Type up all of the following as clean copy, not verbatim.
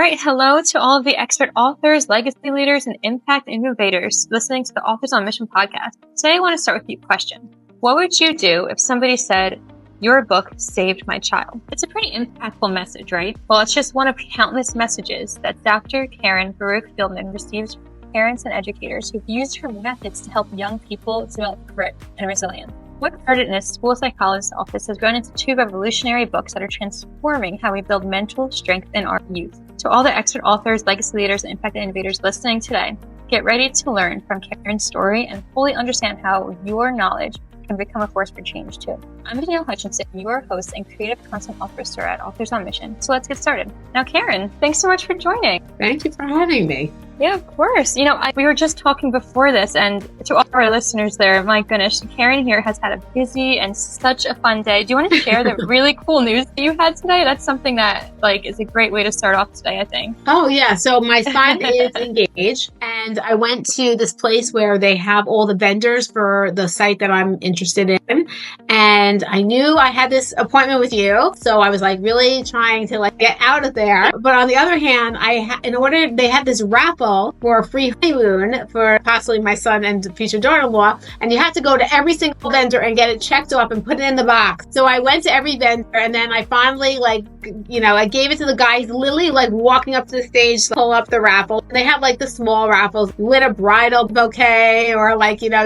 right. Hello to all of the expert authors, legacy leaders, and impact innovators listening to the Authors on Mission podcast. Today, I want to start with a question. What would you do if somebody said, your book saved my child? It's a pretty impactful message, right? Well, it's just one of countless messages that Dr. Caren Baruch-Feldman receives from parents and educators who've used her methods to help young people develop grit and resilience. What started in a school psychologist's office has grown into two revolutionary books that are transforming how we build mental strength in our youth. To all the expert authors, legacy leaders, and impact innovators listening today, get ready to learn from Caren's story and fully understand how your knowledge can become a force for change too. I'm Danielle Hutchinson, your host and creative content officer at Authors on Mission. So let's get started. Now, Caren, thanks so much for joining. Thank you for having me. Yeah, of course. We were just talking before this, and to all our listeners there, my goodness, Caren here has had a busy and such a fun day. Do you want to share the really cool news that you had today? That's something that is a great way to start off today, I think. Oh, yeah. So my son is engaged, and I went to this place where they have all the vendors for the site that I'm interested in. And I knew I had this appointment with you. So I was really trying to get out of there. But on the other hand, they had this raffle for a free honeymoon for possibly my son and future daughter-in-law. And you have to go to every single vendor and get it checked off and put it in the box. So I went to every vendor, and then I finally I gave it to the guys, literally walking up to the stage to pull up the raffle. And they have the small raffles, win a bridal bouquet, or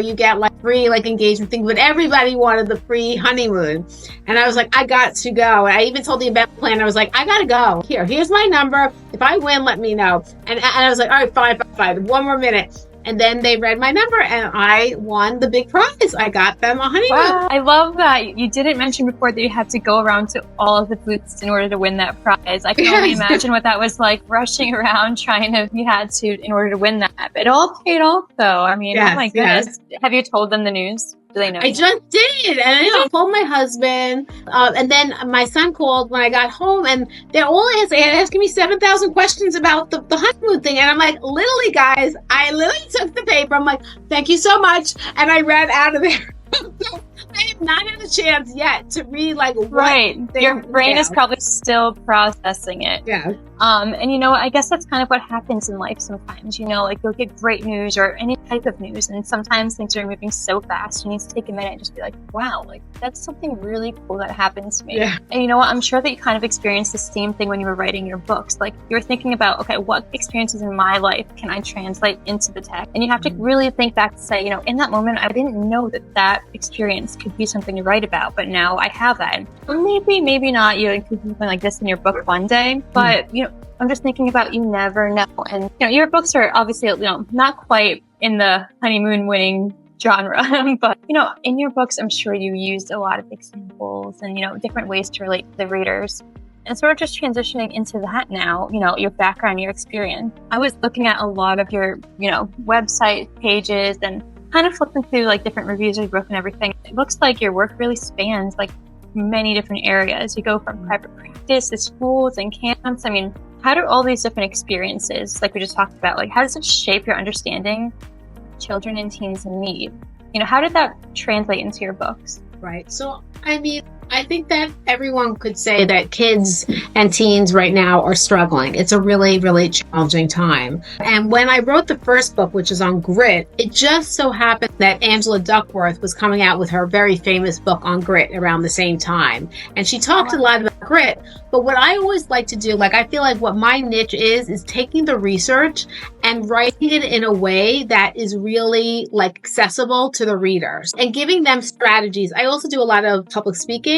you get free engagement things, but everybody wanted the free honeymoon. And I was I got to go. And I even told the event planner, I was I gotta go. Here's my number. If I win, let me know. And I was all right, fine. One more minute. And then they read my number and I won the big prize. I got them a honeymoon. Wow, I love that. You didn't mention before that you had to go around to all of the booths in order to win that prize. I can only imagine what that was rushing around in order to win that. It all paid off though. Oh my goodness. Yes. Have you told them the news? Do they know? I just did. And I told my husband. And then my son called when I got home, and they're all asking me 7,000 questions about the honeymoon thing. And I'm literally, guys, I literally took the paper. I'm thank you so much. And I ran out of there. I have not had a chance yet to read right. Your brain is probably still processing it. Yeah. And I guess that's kind of what happens in life sometimes. You'll get great news or any type of news, and sometimes things are moving so fast. You need to take a minute and just be wow, that's something really cool that happened to me. Yeah. And I'm sure that you kind of experienced the same thing when you were writing your books. You're thinking about, okay, what experiences in my life can I translate into the text? And you have to really think back to say, in that moment, I didn't know that experience could be something to write about, but now I have that. Maybe not, you include something like this in your book one day, but I'm just thinking about, you never know. And your books are obviously not quite in the honeymoon winning genre, but in your books, I'm sure you used a lot of examples and different ways to relate to the readers. And sort of just transitioning into that now, your background, your experience. I was looking at a lot of your, website pages and kind of flipping through different reviews of your book and everything. It looks like your work really spans many different areas. You go from private practice to schools and camps. How do all these different experiences, we just talked about, how does it shape your understanding of children and teens in need? How did that translate into your books? Right. So, I think that everyone could say that kids and teens right now are struggling. It's a really, really challenging time. And when I wrote the first book, which is on grit, it just so happened that Angela Duckworth was coming out with her very famous book on grit around the same time. And she talked a lot about grit. But what I always like to do, I feel what my niche is taking the research and writing it in a way that is really accessible to the readers and giving them strategies. I also do a lot of public speaking.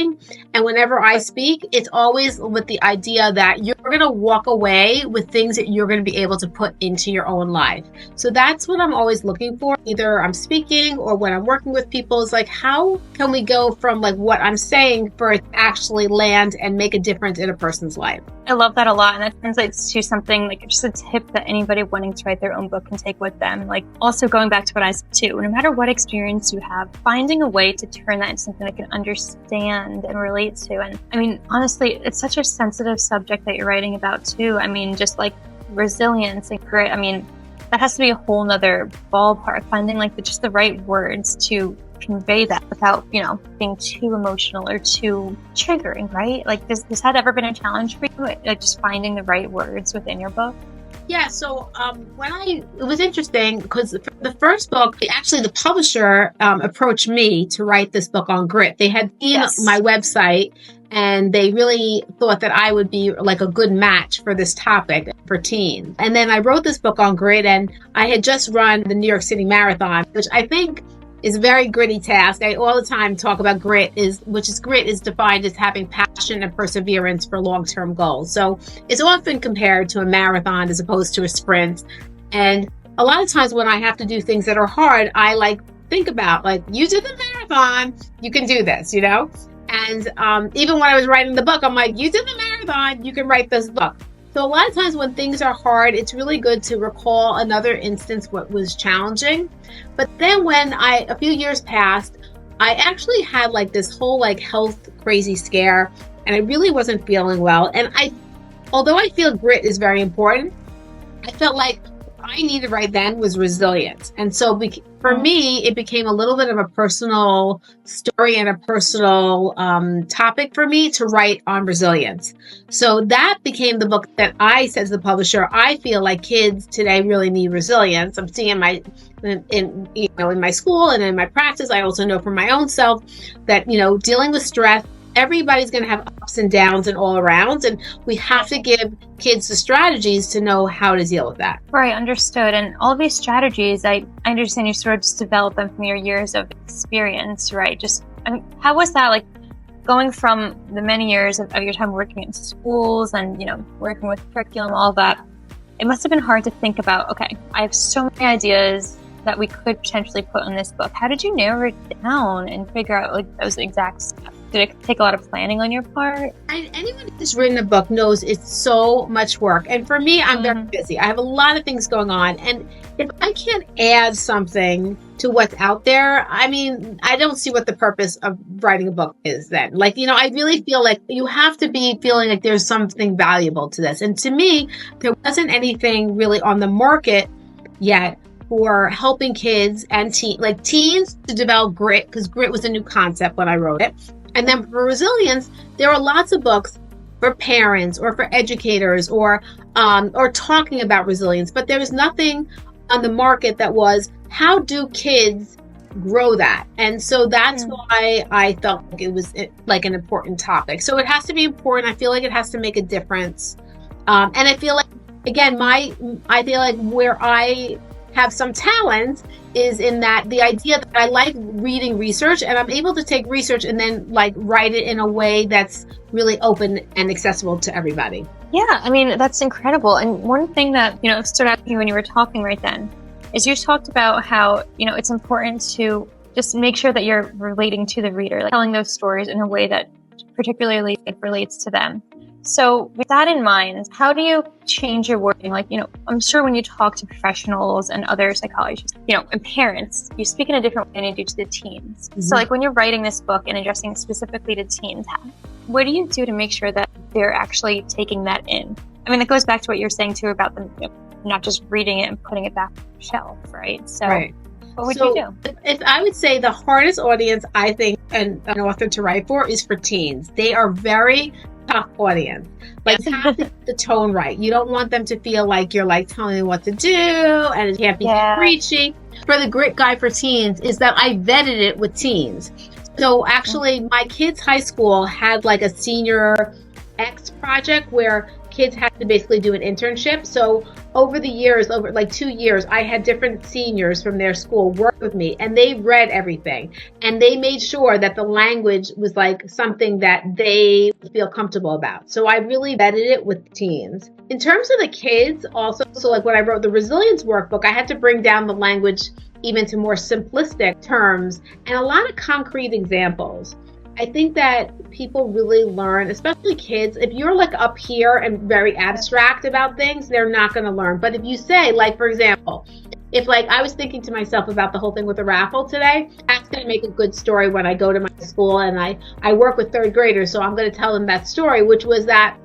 And whenever I speak, it's always with the idea that you're going to walk away with things that you're going to be able to put into your own life. So that's what I'm always looking for. Either I'm speaking or when I'm working with people, is how can we go from what I'm saying for it to actually land and make a difference in a person's life. I love that a lot. And that translates to something just a tip that anybody wanting to write their own book can take with them. Also going back to what I said too, no matter what experience you have, finding a way to turn that into something that can understand and relate to. And honestly, it's such a sensitive subject that you're writing about too. Just resilience and grit. That has to be a whole nother ballpark, finding just the right words to convey that without, being too emotional or too triggering, right? Like, has that ever been a challenge for you, like just finding the right words within your book? Yeah, so it was interesting because the first book, actually the publisher approached me to write this book on grit. They had seen my website and they really thought that I would be like a good match for this topic for teens. And then I wrote this book on grit, and I had just run the New York City Marathon, which I think is a very gritty task. I all the time talk about grit is defined as having passion and perseverance for long-term goals. So it's often compared to a marathon as opposed to a sprint. And a lot of times when I have to do things that are hard, I think about you did the marathon, you can do this, And even when I was writing the book, I'm like, you did the marathon, you can write this book. So a lot of times when things are hard, it's really good to recall another instance what was challenging. But then when a few years passed, I actually had this whole health crazy scare, and I really wasn't feeling well. And although I feel grit is very important, I felt like what I needed right then was resilience. And so for me, it became a little bit of a personal story and a personal topic for me to write on resilience. So that became the book that I said to the publisher, I feel like kids today really need resilience. I'm seeing in my school and in my practice, I also know from my own self that, dealing with stress, everybody's going to have ups and downs and all arounds, and we have to give kids the strategies to know how to deal with that. Right, understood. And all of these strategies, I understand you sort of just developed them from your years of experience, right? How was that going from the many years of your time working in schools and, working with curriculum, all that? It must have been hard to think about, okay, I have so many ideas that we could potentially put in this book. How did you narrow it down and figure out those exact steps? Did it take a lot of planning on your part? Anyone who's written a book knows it's so much work. And for me, I'm very busy. I have a lot of things going on. And if I can't add something to what's out there, I don't see what the purpose of writing a book is then. I really feel like you have to be feeling like there's something valuable to this. And to me, there wasn't anything really on the market yet for helping kids and teens to develop grit, because grit was a new concept when I wrote it. And then for resilience, there are lots of books for parents or for educators or talking about resilience, but there was nothing on the market that was, how do kids grow that? And so that's why I felt like it was an important topic. So it has to be important. I feel like it has to make a difference. And I feel like, again, I feel like where I have some talent is in that the idea that I like reading research, and I'm able to take research and then write it in a way that's really open and accessible to everybody. Yeah, that's incredible. And one thing that, stood out to me when you were talking right then is you talked about how, it's important to just make sure that you're relating to the reader, telling those stories in a way that particularly relates to them. So with that in mind, how do you change your wording? I'm sure when you talk to professionals and other psychologists, and parents, you speak in a different way than you do to the teens. Mm-hmm. So when you're writing this book and addressing specifically to teens, what do you do to make sure that they're actually taking that in? It goes back to what you're saying too about them, not just reading it and putting it back on the shelf, right? So right. What would you do? If I would say the hardest audience, I think, an author to write for is for teens. They are very tough audience. Have the tone right. You don't want them to feel like you're telling them what to do, and it can't be preachy. For the Grit Guide for Teens is that I vetted it with teens. So actually my kids' high school had a senior X project where kids had to basically do an internship. So over the years, over 2 years, I had different seniors from their school work with me, and they read everything. And they made sure that the language was something that they feel comfortable about. So I really vetted it with teens. In terms of the kids also, so when I wrote the resilience workbook, I had to bring down the language even to more simplistic terms and a lot of concrete examples. I think that people really learn, especially kids, if you're up here and very abstract about things, they're not going to learn. But if you say, for example, if I was thinking to myself about the whole thing with the raffle today, that's going to make a good story when I go to my school and I work with third graders. So I'm going to tell them that story, which was that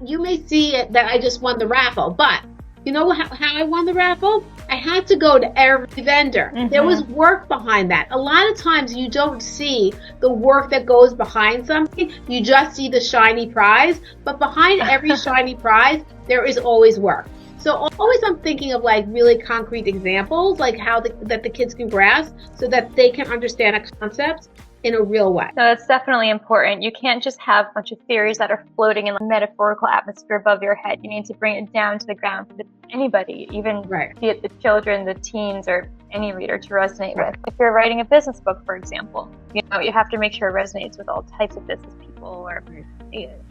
you may see it that I just won the raffle, but you know how I won the raffle? I had to go to every vendor. Mm-hmm. There was work behind that. A lot of times you don't see the work that goes behind something. You just see the shiny prize, but behind every shiny prize, there is always work. So always I'm thinking of like really concrete examples, like how that the kids can grasp so that they can understand a concept in a real way. No, that's definitely important. You can't just have a bunch of theories that are floating in a metaphorical atmosphere above your head. You need to bring it down to the ground for anybody, even be it the children, the teens, or any reader to resonate with. If you're writing a business book, for example, you have to make sure it resonates with all types of business people, or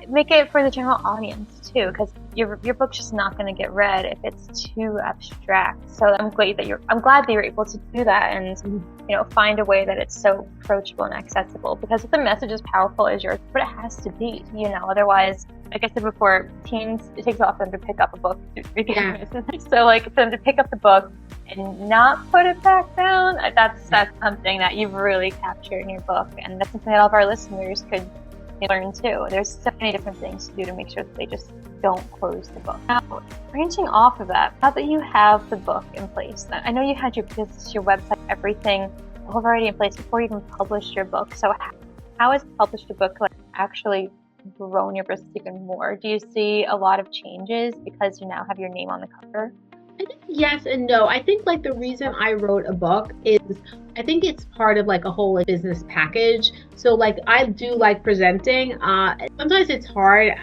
make it for the general audience too, because your book's just not going to get read if it's too abstract. So I'm glad that you're able to do that and find a way that it's so approachable and accessible, because if the message is powerful as yours, but it has to be, otherwise, like I said before, teens, it takes a lot for them to pick up a book. So like for them to pick up the book and not put it back down, that's something that you've really captured in your book, and that's something that all of our listeners could learn too. There's so many different things to do to make sure that they just don't close the book. Now, branching off of that, now that you have the book in place, I know you had your business, your website, everything already in place before you even published your book. So how has published a book actually grown your business even more? Do you see a lot of changes because you now have your name on the cover? I think yes and no. I think like the reason I wrote a book is I think it's part of like a whole business package. So like I do like presenting. Sometimes it's hard.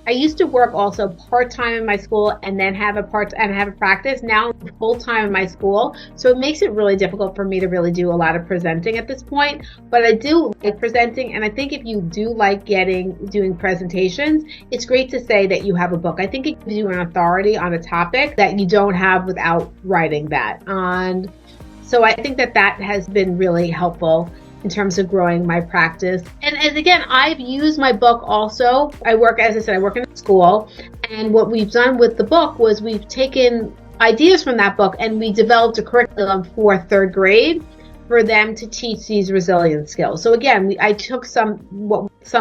I used to work also part-time in my school and then have a practice. Now I'm full-time in my school. So it makes it really difficult for me to really do a lot of presenting at this point. But I do like presenting, and I think if you do like doing presentations, it's great to say that you have a book. I think it gives you an authority on a topic that you don't have without writing that. And so I think that has been really helpful in terms of growing my practice. And as again, I've used my book also. I work in a school, and what we've done with the book was we've taken ideas from that book and we developed a curriculum for third grade for them to teach these resilience skills. So again, I took some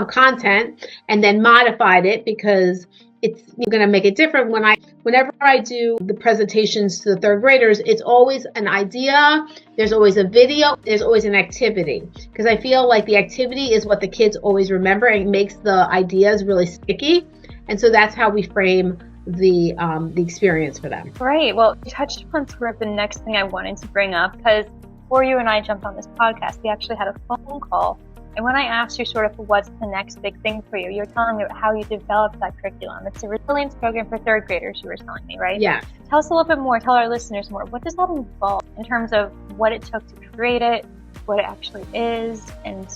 content and then modified it because it's going to make it different. Whenever I do the presentations to the third graders, it's always an idea, there's always a video, there's always an activity. Because I feel like the activity is what the kids always remember and makes the ideas really sticky. And so that's how we frame the experience for them. Right. Well, you touched upon sort of the next thing I wanted to bring up, because before you and I jumped on this podcast, we actually had a phone call. And when I asked you sort of what's the next big thing for you, you were telling me how you developed that curriculum. It's a resilience program for third graders, you were telling me, right? Yeah. Tell us a little bit more, tell our listeners more. What does that involve in terms of what it took to create it, what it actually is, and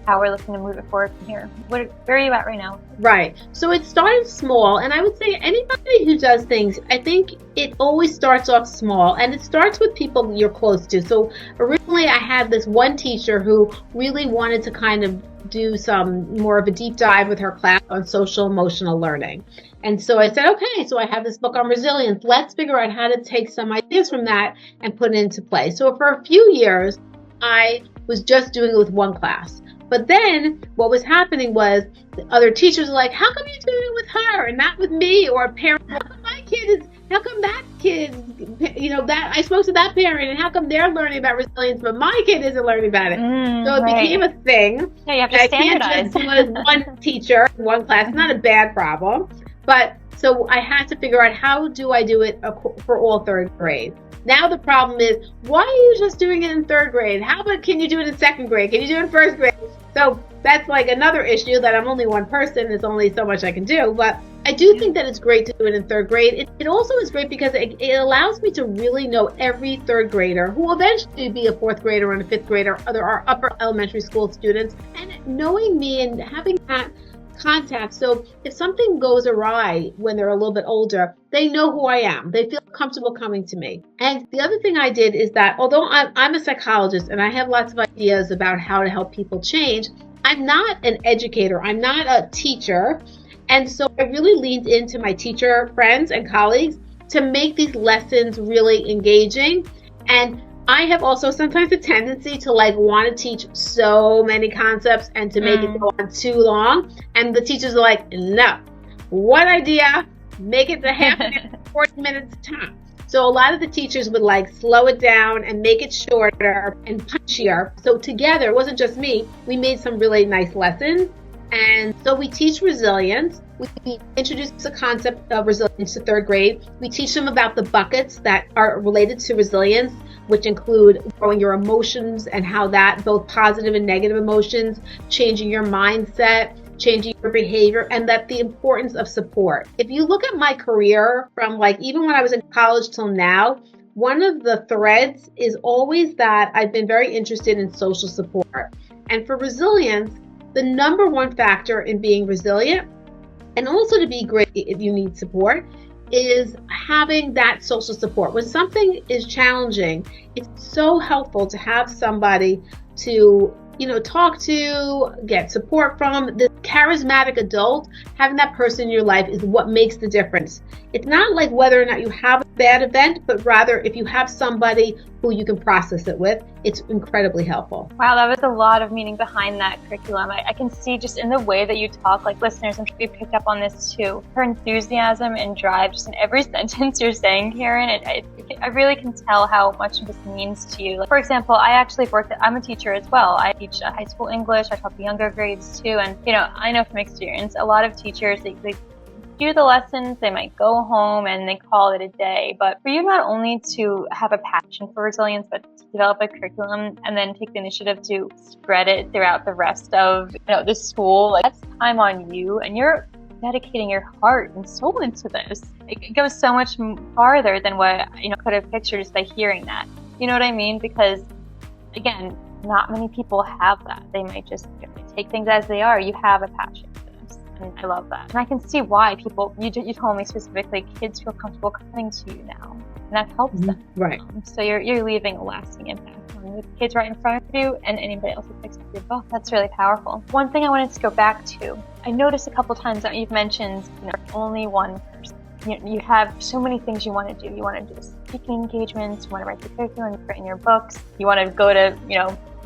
how we're looking to move it forward from here? Where are you at right now? Right. So it started small, and I would say anybody who does things, I think it always starts off small, and it starts with people you're close to. So originally I had this one teacher who really wanted to kind of do some more of a deep dive with her class on social emotional learning. And so I said, okay, so I have this book on resilience. Let's figure out how to take some ideas from that and put it into play. So for a few years, I was just doing it with one class. But then what was happening was the other teachers were like, how come you're doing it with her and not with me? Or a parent, how come that kid, that I spoke to that parent, and how come they're learning about resilience, but my kid isn't learning about it? So it became a thing. Yeah, you have to standardize. I can't just do it with one teacher, one class. It's not a bad problem. But so I had to figure out, how do I do it for all third grade? Now the problem is, why are you just doing it in third grade? How about, can you do it in second grade? Can you do it in first grade? So that's like another issue, that I'm only one person. There's only so much I can do. But I do think that it's great to do it in third grade. It also is great because it allows me to really know every third grader, who will eventually be a fourth grader and a fifth grader, or our upper elementary school students, and knowing me and having that contact. So if something goes awry when they're a little bit older, they know who I am. They feel comfortable coming to me. And the other thing I did is that although I'm a psychologist and I have lots of ideas about how to help people change, I'm not an educator. I'm not a teacher. And so I really leaned into my teacher friends and colleagues to make these lessons really engaging. And I have also sometimes a tendency to want to teach so many concepts and to make it go on too long. And the teachers are like, no, one idea, make it to half an hour, 40 minutes time. So a lot of the teachers would like slow it down and make it shorter and punchier. So together, it wasn't just me, we made some really nice lessons. And so we teach resilience. We introduce the concept of resilience to third grade. We teach them about the buckets that are related to resilience, which include growing your emotions and how that, both positive and negative emotions, changing your mindset, changing your behavior, and that the importance of support. If you look at my career from like even when I was in college till now, one of the threads is always that I've been very interested in social support. And for resilience, the number one factor in being resilient, and also to be great if you need support, is having that social support. When something is challenging, it's so helpful to have somebody to talk to, get support from. The charismatic adult, having that person in your life is what makes the difference. It's not like whether or not you have a bad event, but rather if you have somebody who you can process it with, it's incredibly helpful. Wow, that was a lot of meaning behind that curriculum. I can see just in the way that you talk, like listeners, I'm sure you picked up on this too. Her enthusiasm and drive, just in every sentence you're saying, Caren, I really can tell how much this means to you. Like, for example, I'm a teacher as well. I teach high school English. I taught the younger grades too. And, I know from experience, a lot of teachers, they do the lessons, they might go home and they call it a day. But for you not only to have a passion for resilience, but to develop a curriculum and then take the initiative to spread it throughout the rest of the school, like that's time on you, and you're dedicating your heart and soul into this. It goes so much farther than what could have pictured just by hearing that. You know what I mean? Because again, not many people have that. They might just take things as they are. You have a passion. And I love that. And I can see why people, you told me specifically, kids feel comfortable coming to you now. And that helps them. Right. So you're leaving a lasting impact on the kids right in front of you and anybody else who picks up your book. That's really powerful. One thing I wanted to go back to, I noticed a couple times that you've mentioned only one person. You have so many things you want to do. You want to do speaking engagements, you want to write the curriculum, you've written your books, you want to go to,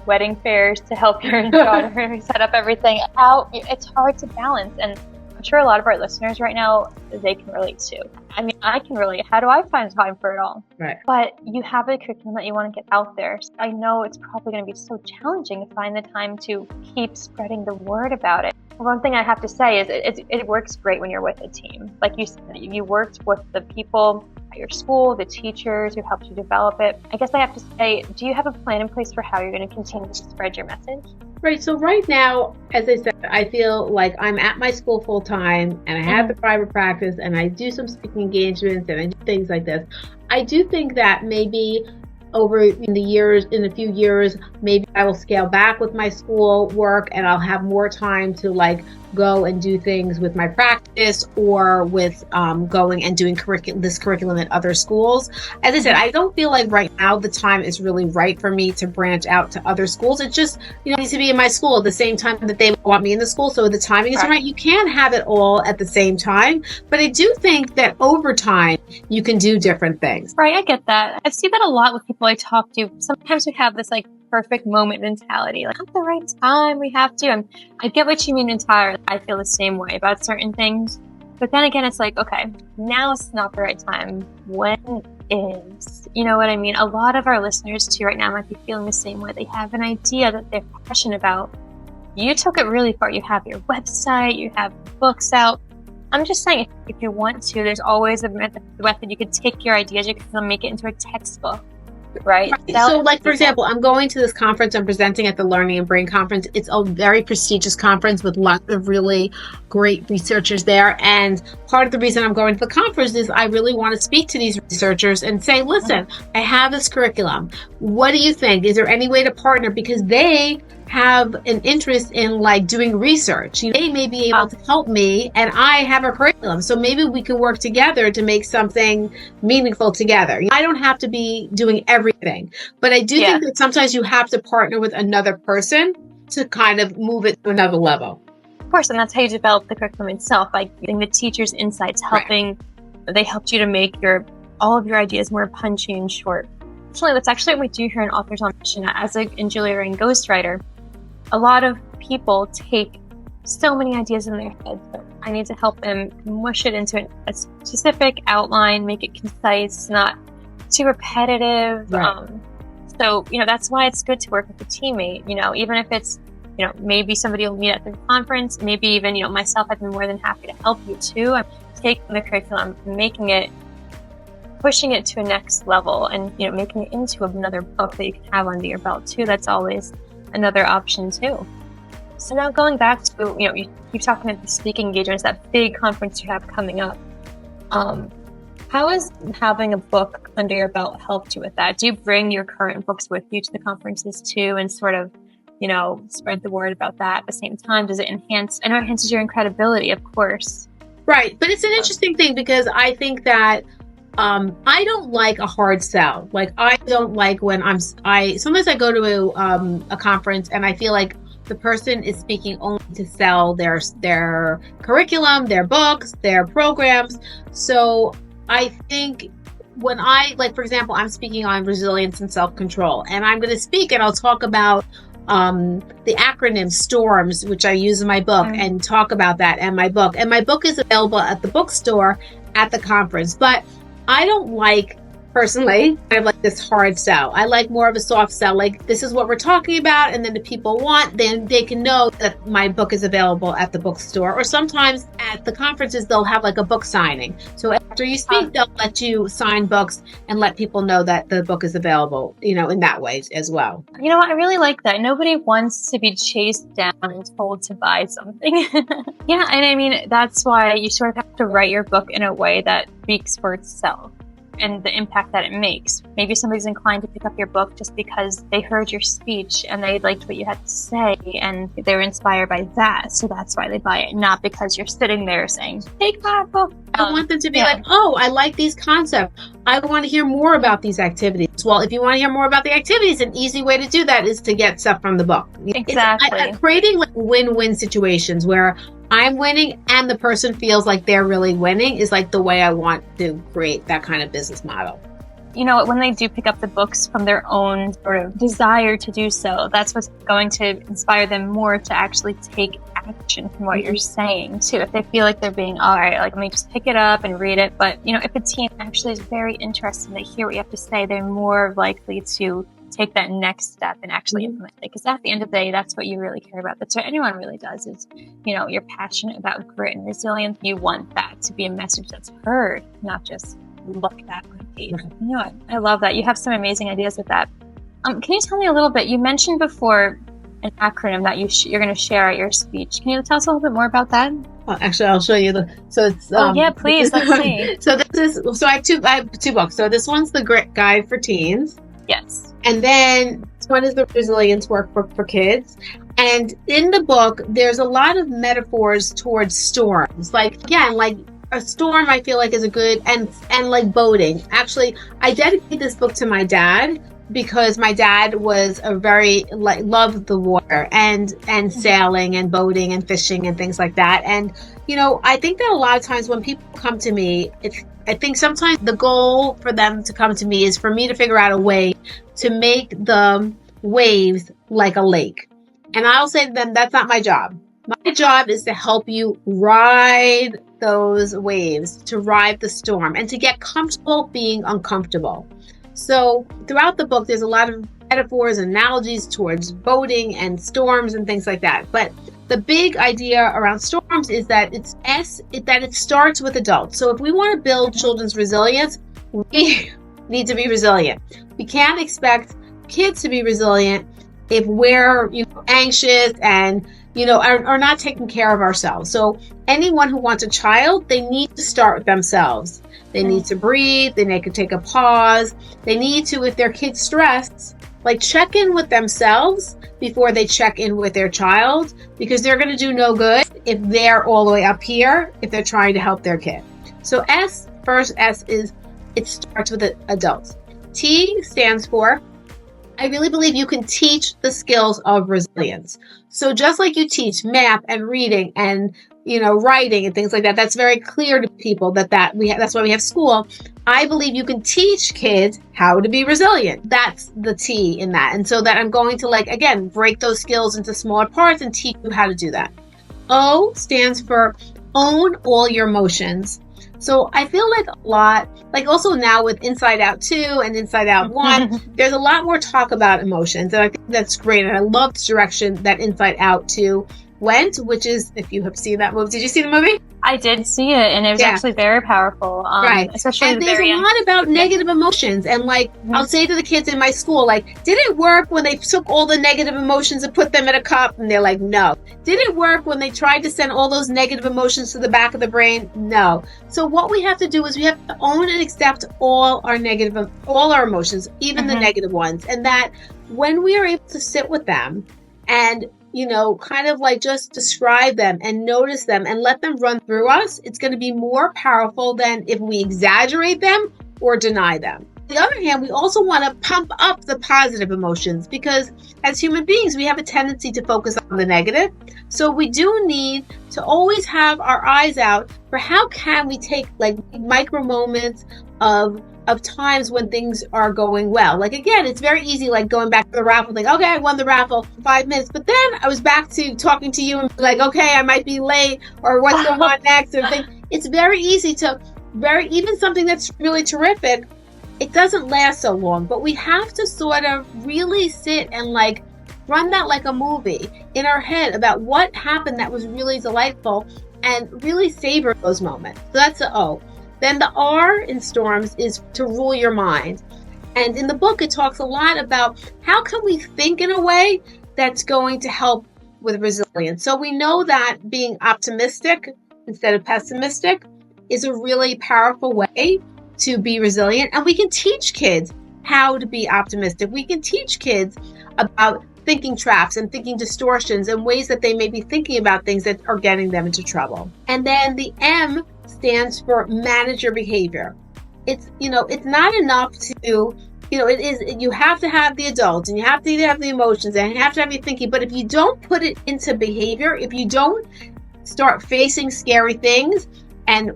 wedding fairs to help your daughter set up everything out. It's hard to balance, and I'm sure a lot of our listeners right now, they can relate to. I mean, I can relate. How do I find time for it all? Right. But you have a curriculum that you want to get out there. So I know it's probably going to be so challenging to find the time to keep spreading the word about it. One thing I have to say is it works great when you're with a team. Like you said, you worked with the people at your school, the teachers who helped you develop it. I guess I have to say, do you have a plan in place for how you're going to continue to spread your message? Right. So right now, as I said, I feel like I'm at my school full time and I have the private practice and I do some speaking engagements and I do things like this. I do think that maybe in a few years, maybe I will scale back with my school work and I'll have more time to go and do things with my practice or with going and doing this curriculum at other schools. As I said, I don't feel like right now the time is really right for me to branch out to other schools. It just, needs to be in my school at the same time that they want me in the school. So the timing is right. You can't have it all at the same time. But I do think that over time, you can do different things. Right, I get that. I see that a lot with people I talk to. Sometimes we have this perfect moment mentality, at the right time we have to. And I get what you mean entirely. I feel the same way about certain things. But then again, it's okay, now is not the right time. When is? You know what I mean? A lot of our listeners too right now might be feeling the same way. They have an idea that they're passionate about. You took it really far. You have your website, you have books out. I'm just saying, if you want to, there's always a method you could take your ideas, you can make it into a textbook. Right. So for example, I'm going to this conference. I'm presenting at the Learning and Brain Conference. It's a very prestigious conference with lots of really great researchers there. And part of the reason I'm going to the conference is I really want to speak to these researchers and say, listen, I have this curriculum. What do you think? Is there any way to partner? Because they have an interest in doing research. They may be able to help me and I have a curriculum. So maybe we can work together to make something meaningful together. I don't have to be doing everything, but I do think that sometimes you have to partner with another person to kind of move it to another level. Of course, and that's how you develop the curriculum itself, by getting the teacher's insights, they helped you to make all of your ideas more punchy and short. Actually, that's actually what we do here in Authors on Mission as in Julia Ring Ghostwriter. A lot of people take so many ideas in their head, but I need to help them mush it into a specific outline, make it concise, not too repetitive. Right. So, that's why it's good to work with a teammate, even if it's, maybe somebody will meet at the conference, maybe even, myself, I'd be more than happy to help you too. I'm taking the curriculum, pushing it to a next level and, making it into another book that you can have under your belt too. That's always another option too. So now going back to, you keep talking about the speaking engagements, that big conference you have coming up. How has having a book under your belt helped you with that? Do you bring your current books with you to the conferences too and sort of, spread the word about that at the same time? Does it enhance? I know it enhances your credibility, of course. Right. But it's an interesting thing because I think that I don't like a hard sell. Like, I don't like when sometimes I go to a conference and I feel like the person is speaking only to sell their curriculum, their books, their programs. So I think when for example, I'm speaking on resilience and self-control, and I'm going to speak and I'll talk about the acronym STORMS, which I use in my book, and talk about that in my book. And my book is available at the bookstore at the conference. But I don't like, personally, I like this hard sell. I like more of a soft sell. Like, this is what we're talking about, and then the people want, then they can know that my book is available at the bookstore. Or sometimes at the conferences, they'll have like a book signing. So after you speak, they'll let you sign books and let people know that the book is available, in that way as well. You know what? I really like that. Nobody wants to be chased down and told to buy something. Yeah, and I mean, that's why you sort of have to write your book in a way that speaks for itself and the impact that it makes. Maybe somebody's inclined to pick up your book just because they heard your speech and they liked what you had to say and they were inspired by that. So that's why they buy it, not because you're sitting there saying, take my book. I want them to be like, oh, I like these concepts. I want to hear more about these activities. Well, if you want to hear more about the activities, an easy way to do that is to get stuff from the book. Exactly. Creating like win-win situations where I'm winning and the person feels like they're really winning is like the way I want to create that kind of business model. When they do pick up the books from their own sort of desire to do so, that's what's going to inspire them more to actually take action from what you're saying too. If they feel like they're being, all right, like, let me just pick it up and read it. But, if a team actually is very interested and they hear what you have to say, they're more likely to take that next step and actually implement it. Because at the end of the day, that's what you really care about. That's what anyone really does is, you're passionate about grit and resilience. You want that to be a message that's heard, not just looked at on a page. I love that. You have some amazing ideas with that. Can you tell me a little bit? You mentioned before an acronym that you're going to share at your speech. Can you tell us a little bit more about that? Well, actually, I'll show you so it's. Yeah, please. Let's see. So I have two books. So this one's the Grit Guide for Teens. Yes. And then this one is the Resilience Workbook for Kids. And in the book, there's a lot of metaphors towards storms. Like, again, like a storm, I feel like is a good, and like boating. Actually, I dedicate this book to my dad because my dad was loved the water and sailing and boating and fishing and things like that. And, I think that a lot of times when people come to me, I think sometimes the goal for them to come to me is for me to figure out a way to make the waves like a lake. And I'll say to them, that's not my job. My job is to help you ride those waves, to ride the storm, and to get comfortable being uncomfortable. So throughout the book, there's a lot of metaphors and analogies towards boating and storms and things like that. But the big idea around storms is that it starts with adults. So if we want to build children's resilience, we need to be resilient. We can't expect kids to be resilient if we're anxious and are not taking care of ourselves. So anyone who wants a child, they need to start with themselves. They need to breathe. They need to take a pause. They need to, if their kid's stressed, like check in with themselves before they check in with their child, because they're going to do no good if they're all the way up here, if they're trying to help their kid. So first S is, it starts with the adults. T stands for, I really believe you can teach the skills of resilience. So just like you teach math and reading and, writing and things like that, that's very clear to people that's why we have school. I believe you can teach kids how to be resilient. That's the T in that. And so that I'm going to again, break those skills into smaller parts and teach you how to do that. O stands for own all your emotions. So I feel like a lot, like also now with Inside Out 2 and Inside Out 1, there's a lot more talk about emotions. And I think that's great. And I love the direction that Inside Out 2 went, which is, if you have seen that movie, did you see the movie? I did see it, and it was actually very powerful. Right. Especially and there's a lot about negative emotions. And like, I'll say to the kids in my school, like, did it work when they took all the negative emotions and put them in a cup? And they're like, no. Did it work when they tried to send all those negative emotions to the back of the brain? No. So what we have to do is we have to own and accept all our emotions, even the negative ones. And that when we are able to sit with them and kind of like just describe them and notice them and let them run through us, it's going to be more powerful than if we exaggerate them or deny them. On the other hand, we also want to pump up the positive emotions because as human beings, we have a tendency to focus on the negative. So we do need to always have our eyes out for how can we take like micro moments of times when things are going well. Like, again, it's very easy, like going back to the raffle thing. Okay, I won the raffle for 5 minutes, but then I was back to talking to you and like, okay, I might be late or what's going on next or thing. It's very easy to even something that's really terrific, it doesn't last so long, but we have to sort of really sit and like run that like a movie in our head about what happened that was really delightful and really savor those moments. So that's the O. Then the R in Storms is to rule your mind. And in the book, it talks a lot about how can we think in a way that's going to help with resilience. So we know that being optimistic instead of pessimistic is a really powerful way to be resilient. And we can teach kids how to be optimistic. We can teach kids about thinking traps and thinking distortions and ways that they may be thinking about things that are getting them into trouble. And then the M stands for manage your behavior. It's not enough to, you have to have the adults and you have to have the emotions and you have to have your thinking. But if you don't put it into behavior, if you don't start facing scary things and,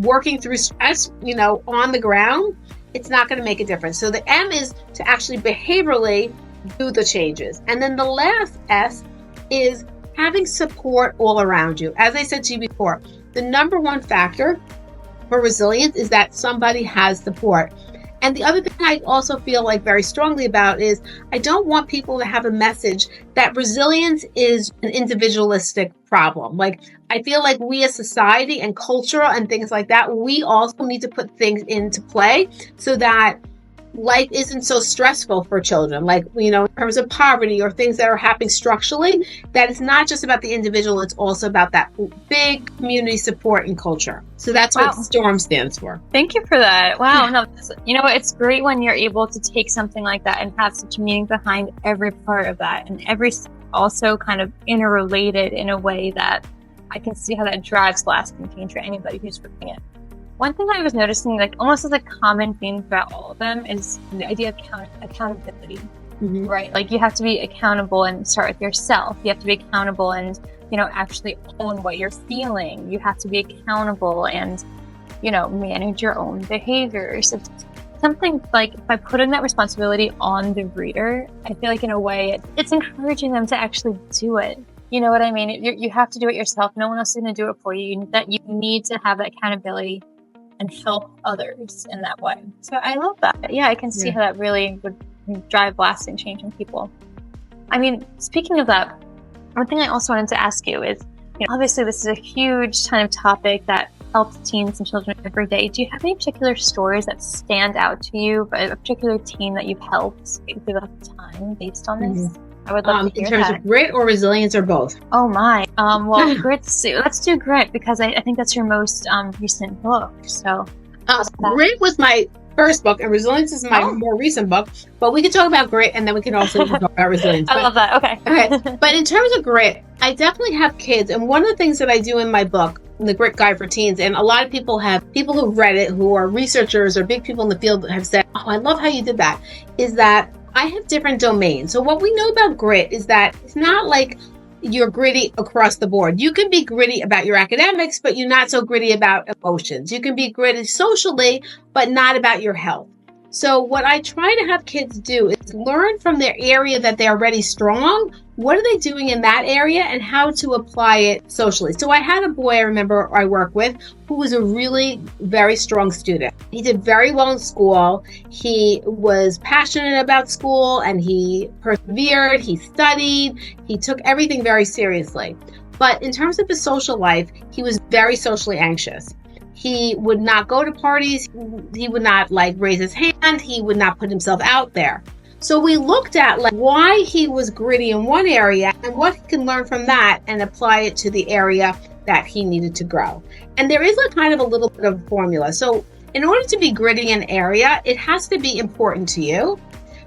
working through stress, on the ground, it's not going to make a difference. So the M is to actually behaviorally do the changes. And then the last S is having support all around you. As I said to you before, the number one factor for resilience is that somebody has support. And the other thing I also feel like very strongly about is I don't want people to have a message that resilience is an individualistic problem. Like, I feel like we as society and culture and things like that, we also need to put things into play so that life isn't so stressful for children, like, in terms of poverty or things that are happening structurally, that it's not just about the individual, it's also about that big community support and culture. So that's what STORM stands for. Thank you for that. Wow. No, it's great when you're able to take something like that and have such meaning behind every part of that, and every also kind of interrelated in a way that I can see how that drives lasting change for anybody who's reading it. One thing I was noticing, like almost as a common theme throughout all of them, is the idea of accountability, right? Like you have to be accountable and start with yourself. You have to be accountable and, actually own what you're feeling. You have to be accountable and, manage your own behaviors. It's something like by putting that responsibility on the reader, I feel like in a way it's encouraging them to actually do it. You know what I mean? You have to do it yourself. No one else is going to do it for you. That you need to have that accountability and help others in that way. So I love that. Yeah, I can see how that really would drive lasting change in people. I mean, speaking of that, one thing I also wanted to ask you is, obviously this is a huge kind of topic that helps teens and children every day. Do you have any particular stories that stand out to you, a particular teen that you've helped through the time based on this? I would love to hear in terms of grit or resilience or both? Oh my. Well, let's do grit because I think that's your most recent book. So grit was my first book and resilience is my more recent book. But we can talk about grit and then we can also talk about resilience. I love that. Okay. But in terms of grit, I definitely have kids. And one of the things that I do in my book, The Grit Guide for Teens, and a lot of people who've read it, who are researchers or big people in the field have said, oh, I love how you did that, is that I have different domains. So what we know about grit is that it's not like you're gritty across the board. You can be gritty about your academics, but you're not so gritty about emotions. You can be gritty socially, but not about your health. So what I try to have kids do is learn from their area that they're already strong, what are they doing in that area and how to apply it socially. So I had a boy I remember I worked with who was a really very strong student. He did very well in school. He was passionate about school and he persevered, he studied, he took everything very seriously. But in terms of his social life, he was very socially anxious. He would not go to parties. He would not raise his hand. He would not put himself out there. So we looked at why he was gritty in one area and what he can learn from that and apply it to the area that he needed to grow. And there is kind of a little bit of a formula. So in order to be gritty in an area, it has to be important to you.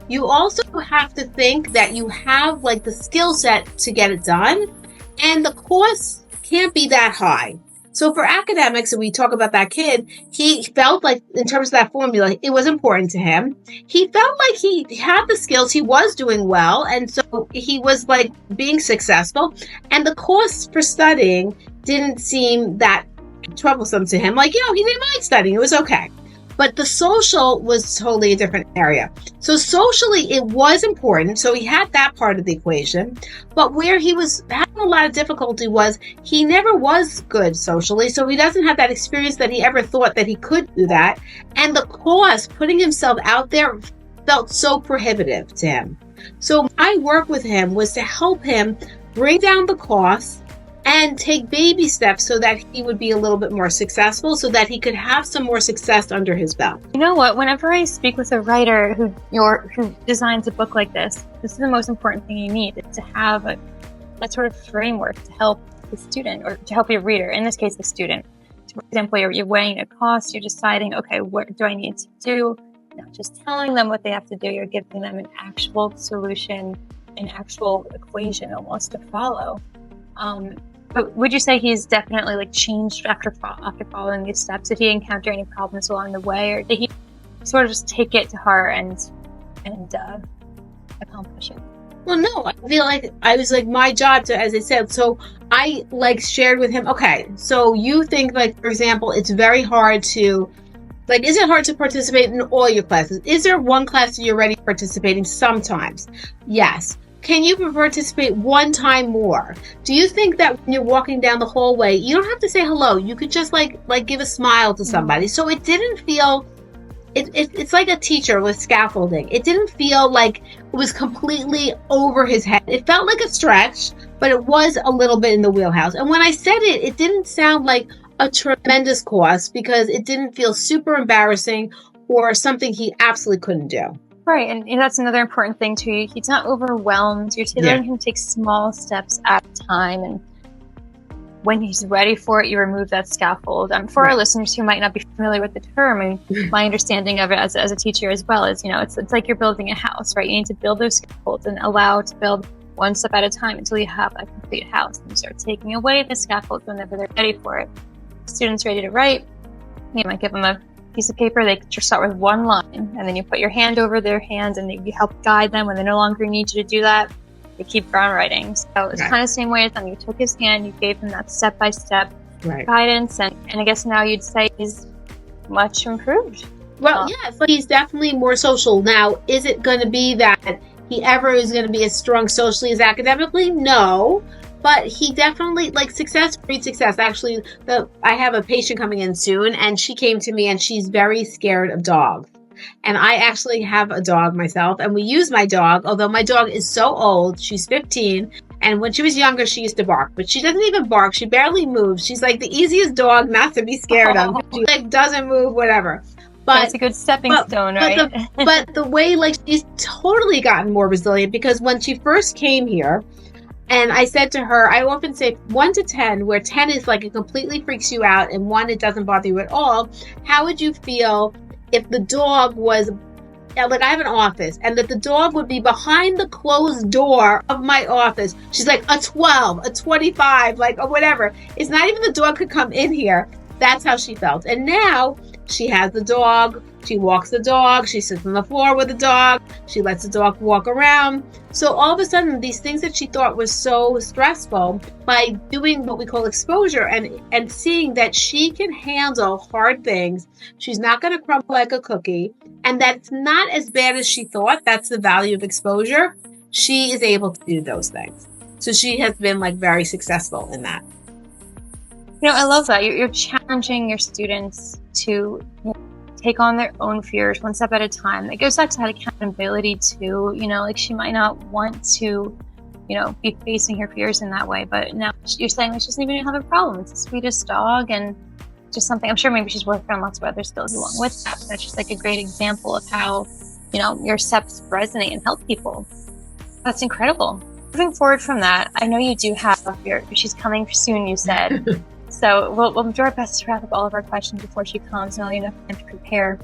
You also have to think that you have the skill set to get it done, and the cost can't be that high. So for academics, and we talk about that kid, he felt in terms of that formula, it was important to him. He felt like he had the skills, he was doing well, and so he was being successful. And the cost for studying didn't seem that troublesome to him. He didn't mind studying, it was okay. But the social was totally a different area. So socially, it was important. So he had that part of the equation. But where he was having a lot of difficulty was he never was good socially. So he doesn't have that experience that he ever thought that he could do that. And the cost, putting himself out there, felt so prohibitive to him. So my work with him was to help him bring down the cost and take baby steps so that he would be a little bit more successful, so that he could have some more success under his belt. You know what? Whenever I speak with a writer who designs a book like this is the most important thing you need, is to have that sort of framework to help the student, or to help your reader, in this case, the student. So for example, you're weighing a cost, you're deciding, okay, what do I need to do? Not just telling them what they have to do, you're giving them an actual solution, an actual equation almost to follow. But would you say he's definitely changed after following these steps? Did he encounter any problems along the way, or did he sort of just take it to heart and accomplish it? Well, no, I feel like I was my job to, as I said, so I shared with him, okay, so you think for example, it's very hard to, is it hard to participate in all your classes? Is there one class that you're already participating sometimes? Yes. Can you participate one time more? Do you think that when you're walking down the hallway, you don't have to say hello? You could just give a smile to somebody. So it didn't feel, it's like a teacher with scaffolding. It didn't feel like it was completely over his head. It felt like a stretch, but it was a little bit in the wheelhouse. And when I said it, it didn't sound like a tremendous cost, because it didn't feel super embarrassing or something he absolutely couldn't do. Right, and that's another important thing too. He's not overwhelmed. You're letting him take small steps at a time, and when he's ready for it, you remove that scaffold. For our listeners who might not be familiar with the term, and my understanding of it as a teacher as well is, it's like you're building a house, right? You need to build those scaffolds and allow to build one step at a time until you have a complete house. And you start taking away the scaffolds whenever they're ready for it. Students ready to write, you might give them a piece of paper. They just start with one line, and then you put your hand over their hand and you help guide them. When they no longer need you to do that, you keep on writing. So it's kind of the same way as when you took his hand, you gave him that step-by-step guidance, and I guess now you'd say he's much improved. Well, yes, he's definitely more social. Now, is it going to be that he ever is going to be as strong socially as academically? No. But he definitely, success breeds success. Actually, I have a patient coming in soon, and she came to me, and she's very scared of dogs. And I actually have a dog myself, and we use my dog, although my dog is so old. She's 15, and when she was younger, she used to bark. But she doesn't even bark. She barely moves. She's the easiest dog not to be scared of. She doesn't move, whatever. But it's a good stepping stone, right? But the way, she's totally gotten more resilient, because when she first came here, and I said to her, I often say 1 to 10, where 10 is it completely freaks you out, and 1, it doesn't bother you at all. How would you feel if the dog was, I have an office, and that the dog would be behind the closed door of my office? She's a 12, a 25, or whatever. It's not even the dog could come in here. That's how she felt. And now she has the dog. She walks the dog. She sits on the floor with the dog. She lets the dog walk around. So all of a sudden, these things that she thought was so stressful, by doing what we call exposure and seeing that she can handle hard things, she's not going to crumble like a cookie, and that's not as bad as she thought. That's the value of exposure. she is able to do those things. So she has been like very successful in that. I love that. You're challenging your students to take on their own fears one step at a time. It goes back to that accountability too. Like she might not want to, be facing her fears in that way, but now you're saying that she doesn't even have a problem. It's the sweetest dog and just something. I'm sure maybe she's working on lots of other skills along with that. That's just like a great example of how, your steps resonate and help people. That's incredible. Moving forward from that, I know you do have she's coming soon, you said. So we'll do our best to wrap up all of our questions before she comes and I'll leave enough time to prepare.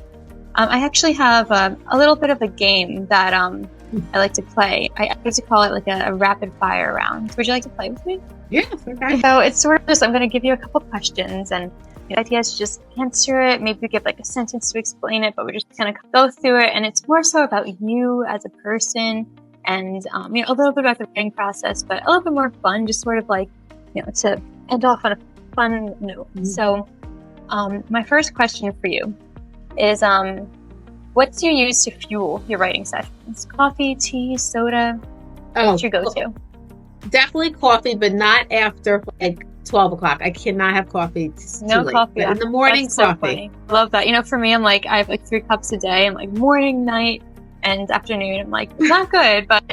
I actually have a little bit of a game that I like to play. I like to call it like a rapid fire round. Would you like to play with me? Yes, okay. So it's sort of just, I'm going to give you a couple questions and the idea is to just answer it. Maybe we give like a sentence to explain it, but we're just going to go through it. And it's more so about you as a person and, a little bit about the writing process, but a little bit more fun, just sort of like, to end off on a fun note. Mm-hmm. So my first question for you is, what do you use to fuel your writing sessions? Coffee, tea, soda? What's your go-to? Definitely coffee, but not after like 12 o'clock. I cannot have coffee. No coffee. In the morning, that's coffee. So I love that. For me, I'm like, I have like 3 cups a day. I'm like morning, night, and afternoon. I'm like, not good, but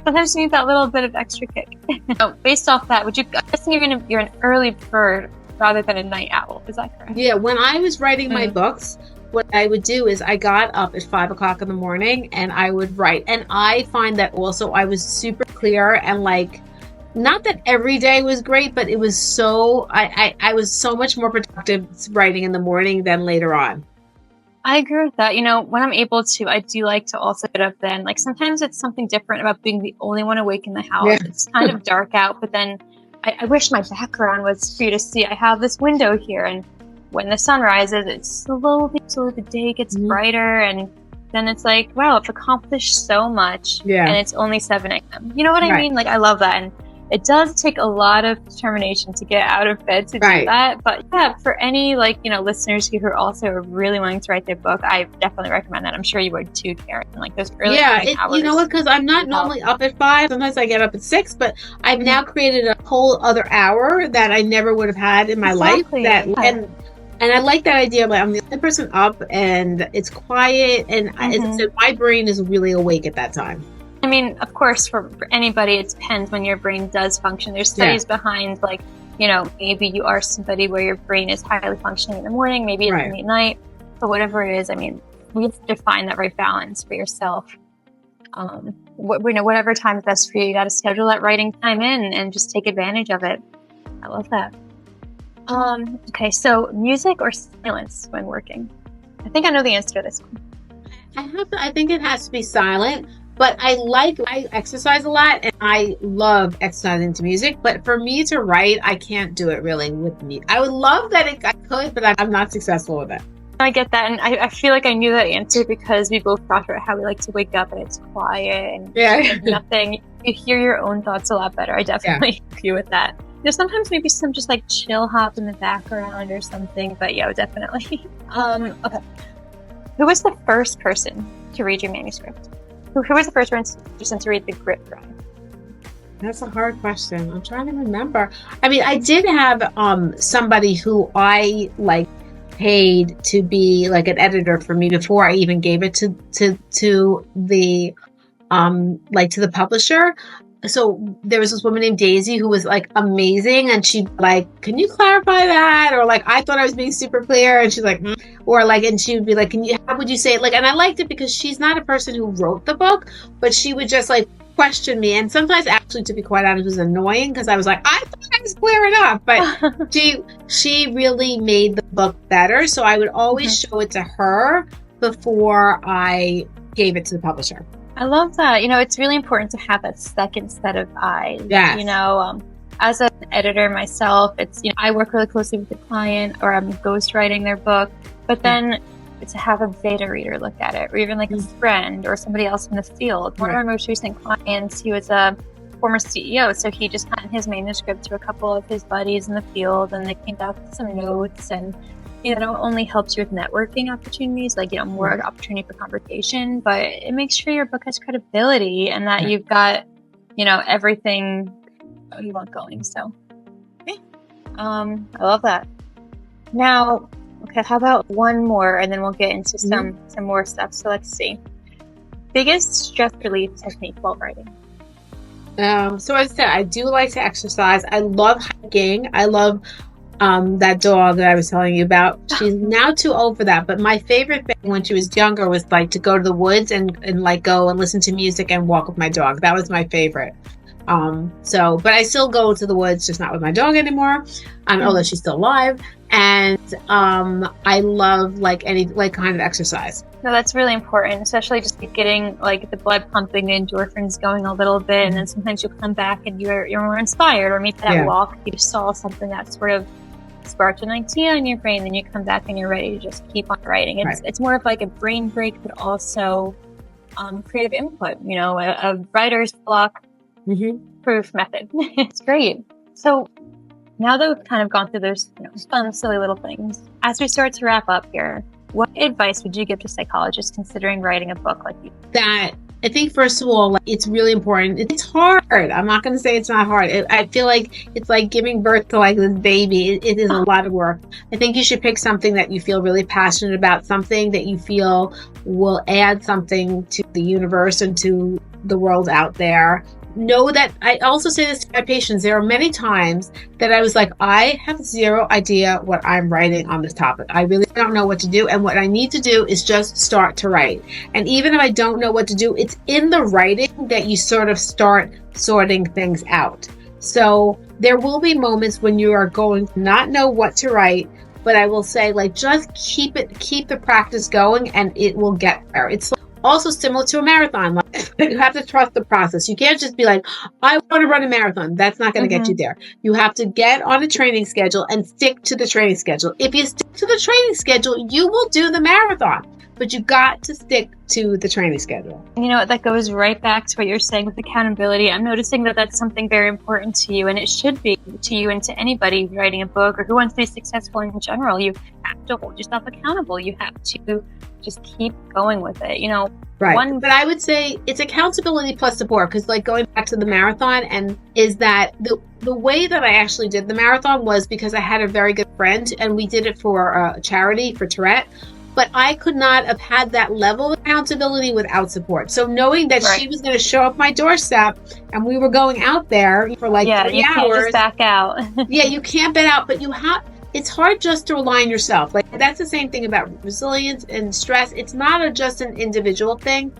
sometimes you need that little bit of extra kick. So based off that, I'm guessing you're an early bird rather than a night owl. Is that correct? Yeah. When I was writing my books, what I would do is I got up at 5 o'clock in the morning and I would write. And I find that also I was super clear and like, not that every day was great, but it was so, I was so much more productive writing in the morning than later on. I agree with that. When I'm able to, I do like to also get up then. Like sometimes it's something different about being the only one awake in the house. Yeah. It's kind of dark out, but then I wish my background was for you to see. I have this window here and when the sun rises, it's slowly the day gets brighter and then it's like, wow, I've accomplished so much and it's only 7 a.m. You know what I mean? Like I love that. And it does take a lot of determination to get out of bed to do that. But yeah, for any listeners who are also really wanting to write their book, I definitely recommend that. I'm sure you would too, Caren. Like those early hours. You know what? Because I'm not normally up at 5. Sometimes I get up at 6. But I've now created a whole other hour that I never would have had in my life. And I like that idea. Like I'm the only person up, and it's quiet, and my brain is really awake at that time. I mean, of course, for anybody, it depends when your brain does function. There's studies behind, like, maybe you are somebody where your brain is highly functioning in the morning, maybe it's in the night, but whatever it is, I mean, we have to find that right balance for yourself. Whatever time is best for you, you got to schedule that writing time in and just take advantage of it. I love that. Okay, so music or silence when working? I think I know the answer to this one. I think it has to be silent. But I exercise a lot and I love exercising to music. But for me to write, I can't do it really with me. I would love that I could, but I'm not successful with it. I get that. And I feel like I knew that answer because we both talked about how we like to wake up and it's quiet and nothing. You hear your own thoughts a lot better. I definitely agree with that. Sometimes maybe some just like chill hop in the background or something. But yeah, definitely. Okay. Who was the first person to read your manuscript? Who was the first person to read the grit drive? That's a hard question. I'm trying to remember. I mean, I did have somebody who I paid to be like an editor for me before I even gave it to the to the publisher. So there was this woman named Daisy who was like amazing, and she like, can you clarify that? Or like, I thought I was being super clear, and she's like, or like, and she would be like, how would you say it? Like, and I liked it because she's not a person who wrote the book, but she would just like question me, and sometimes actually, to be quite honest, it was annoying because I was like, I thought I was clear enough, but she really made the book better. So I would always show it to her before I gave it to the publisher. I love that. It's really important to have that second set of eyes. Yes. As an editor myself, it's, I work really closely with the client or I'm ghostwriting their book, but then to have a beta reader look at it, or even like a friend or somebody else in the field. One of our most recent clients, he was a former CEO, so he just sent his manuscript to a couple of his buddies in the field, and they came back with some notes, and It not only helps you with networking opportunities, like, more opportunity for conversation, but it makes sure your book has credibility and that you've got, everything you want going. So, I love that. Now, okay, how about one more, and then we'll get into some more stuff. So let's see. Biggest stress relief technique while writing. So as I said, I do like to exercise. I love hiking. I love that dog that I was telling you about. She's now too old for that, but my favorite thing when she was younger was like to go to the woods and like go and listen to music and walk with my dog. That was my favorite. But I still go to the woods, just not with my dog anymore. Although she's still alive. And I love like any kind of exercise. No, that's really important, especially just getting like the blood pumping, the endorphins going a little bit, and then sometimes you'll come back and you're more inspired, or maybe that walk you saw something that sort of sparked an idea in your brain, then you come back and you're ready to just keep on writing. It's more of like a brain break, but also creative input. A writer's block proof method. It's great. So now that we've kind of gone through those fun, silly little things, as we start to wrap up here, what advice would you give to psychologists considering writing a book like you? That I think, first of all, it's really important. It's hard. I'm not going to say it's not hard. I feel like it's like giving birth to like this baby. It is a lot of work. I think you should pick something that you feel really passionate about, something that you feel will add something to the universe and to the world out there. Know that I also say this to my patients. There are many times that I was like, I have zero idea what I'm writing on this topic. I really don't know what to do. And what I need to do is just start to write. And even if I don't know what to do, it's in the writing that you sort of start sorting things out. So there will be moments when you are going to not know what to write, but I will say, like, just keep the practice going and it will get there. It's also similar to a marathon. Like, you have to trust the process. You can't just be like, I want to run a marathon. That's not going to get you there. You have to get on a training schedule and stick to the training schedule. If you stick to the training schedule, you will do the marathon. But you got to stick to the training schedule. That goes right back to what you're saying with accountability. I'm noticing that that's something very important to you, and it should be to you and to anybody writing a book or who wants to be successful in general. You have to hold yourself accountable. You have to just keep going with it. Right. But I would say it's accountability plus support, because like going back to the marathon, and is that the way that I actually did the marathon was because I had a very good friend and we did it for a charity for Tourette. But I could not have had that level of accountability without support. So knowing that she was going to show up my doorstep and we were going out there for like 3 hours. You can't just back out. You can't back out, but it's hard just to rely on yourself. Like, that's the same thing about resilience and stress. It's not just an individual thing.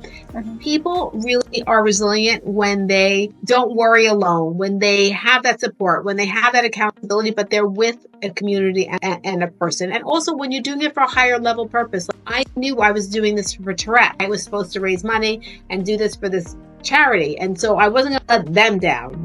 People really are resilient when they don't worry alone, when they have that support, when they have that accountability, but they're with a community and a person. And also when you're doing it for a higher level purpose. Like, I knew I was doing this for Tourette. I was supposed to raise money and do this for this charity, and so I wasn't going to let them down,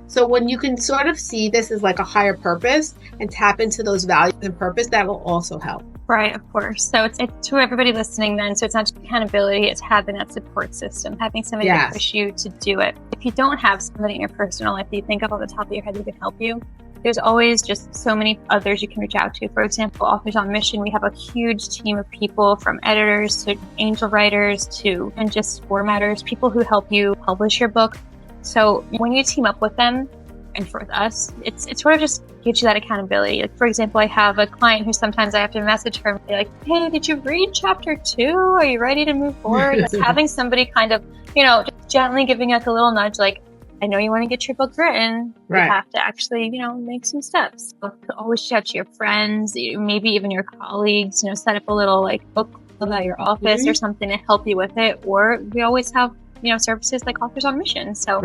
So when you can sort of see this as like a higher purpose and tap into those values and purpose, that will also help. Right, of course. So it's to everybody listening then. So it's not just accountability, it's having that support system, having somebody to push you to do it. If you don't have somebody in your personal life that you think of on the top of your head who can help you, there's always just so many others you can reach out to. For example, Authors on Mission, we have a huge team of people, from editors to angel writers to and just formatters, people who help you publish your book. So when you team up with them and with us, it sort of just gives you that accountability. Like, for example, I have a client who sometimes I have to message her and be like, hey, did you read chapter 2? Are you ready to move forward? Just having somebody kind of, just gently giving us a little nudge, like, I know you want to get your book written. You have to actually, make some steps. So always shout to your friends, maybe even your colleagues, set up a little like book club at your office or something to help you with it. Or we always have, services like Authors on Mission. So,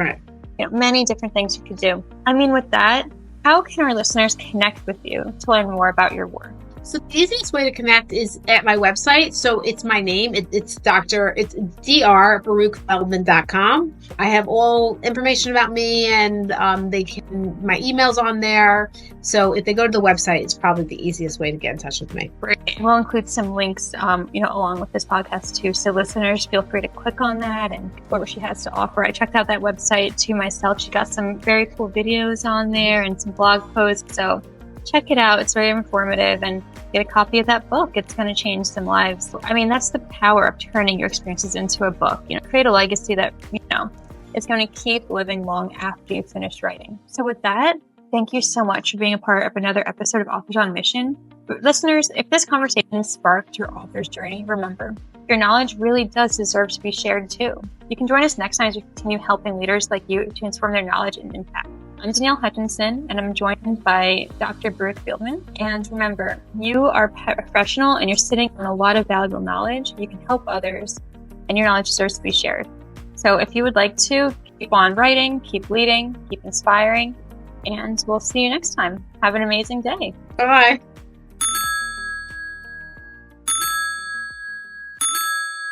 many different things you could do. With that, how can our listeners connect with you to learn more about your work? So the easiest way to connect is at my website. So it's my name. It's drbaruch-feldman.com. I have all information about me, and my email's on there. So if they go to the website, it's probably the easiest way to get in touch with me. Great. We'll include some links, along with this podcast too. So listeners, feel free to click on that and what she has to offer. I checked out that website too myself. She got some very cool videos on there and some blog posts. So check it out. It's very informative. And get a copy of that book. It's going to change some lives. I mean, that's the power of turning your experiences into a book. Create a legacy that, is going to keep living long after you finish writing. So with that, thank you so much for being a part of another episode of Authors on Mission. Listeners, if this conversation sparked your author's journey, remember, your knowledge really does deserve to be shared too. You can join us next time as we continue helping leaders like you transform their knowledge and impact. I'm Danielle Hutchinson, and I'm joined by Dr. Baruch-Feldman. And remember, you are a professional and you're sitting on a lot of valuable knowledge. You can help others, and your knowledge deserves to be shared. So if you would like to, keep on writing, keep leading, keep inspiring, and we'll see you next time. Have an amazing day. Bye-bye.